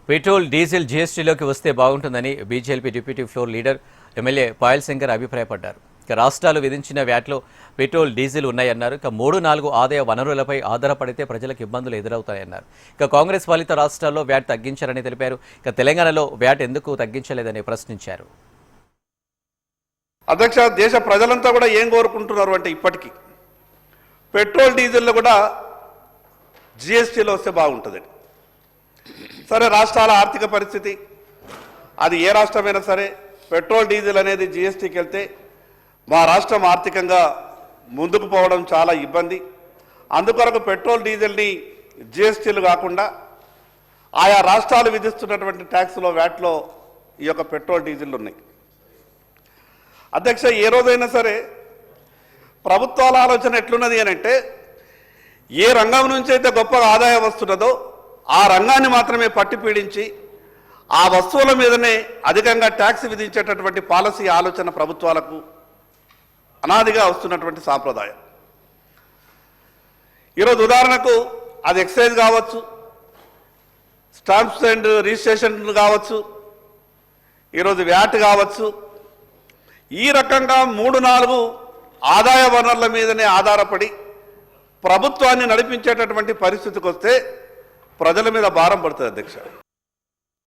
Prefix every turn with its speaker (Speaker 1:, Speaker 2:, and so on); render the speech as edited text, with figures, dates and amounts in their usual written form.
Speaker 1: Petrol diesel జీఎస్టీలోకి వస్తే బాగుంటుందని BJP deputy floor leader MLA Payal Shankar అభిప్రాయపడ్డారు. ఇక రాష్ట్రాలు విధించిన వ్యాట్లో పెట్రోల్ డీజిల్ ఉన్నాయన్నారు. ఇక 3-4 ఆదాయ వనరులపై ఆధారపడితే ప్రజలకు ఇబ్బందులు ఎదురవుతాయన్నారు. ఇక కాంగ్రెస్ పాలిత రాష్ట్రాల్లో వ్యాట్ తగ్గించారని తెలిపారు. ఇక తెలంగాణలో వ్యాట్ ఎందుకు తగ్గించలేదని ప్రశ్నించారు.
Speaker 2: అధ్యక్ష, దేశ ప్రజలంతా కూడా ఏం కోరుకుంటున్నారు అంటే ఇప్పటికీ పెట్రోల్ డీజిల్లో కూడా జిఎస్టీలో వస్తే బాగుంటుందండి. సరే, రాష్ట్రాల ఆర్థిక పరిస్థితి అది ఏ రాష్ట్రమైనా సరే పెట్రోల్ డీజిల్ అనేది జిఎస్టీకి వెళ్తే మా రాష్ట్రం ఆర్థికంగా ముందుకు పోవడం చాలా ఇబ్బంది. అందుకొరకు పెట్రోల్ డీజిల్ని జిఎస్టీలు కాకుండా ఆయా రాష్ట్రాలు విధిస్తున్నటువంటి ట్యాక్స్లో వ్యాట్లో ఈ యొక్క పెట్రోల్ డీజిల్ ఉన్నాయి. అధ్యక్ష, ఏ రోజైనా సరే ప్రభుత్వాల ఆలోచన ఎట్లున్నది అని అంటే ఏ రంగం నుంచి అయితే గొప్పగా ఆదాయం వస్తున్నదో ఆ రంగాన్ని మాత్రమే పట్టి పీడించి ఆ వస్తువుల మీదనే అధికంగా ట్యాక్స్ విధించేటటువంటి పాలసీ ఆలోచన ప్రభుత్వాలకు అనాదిగా వస్తున్నటువంటి సాంప్రదాయం. ఈరోజు ఉదాహరణకు అది ఎక్సైజ్ కావచ్చు, స్టాంప్స్ అండ్ రిజిస్ట్రేషన్ కావచ్చు, ఈరోజు వ్యాట్ కావచ్చు. ఈ రకంగా 3-4 ఆదాయ వనరుల మీదనే ఆధారపడి ప్రభుత్వాన్ని నడిపించేటటువంటి పరిస్థితికి వస్తే ప్రజల మీద భారం పడుతుంది అధ్యక్ష.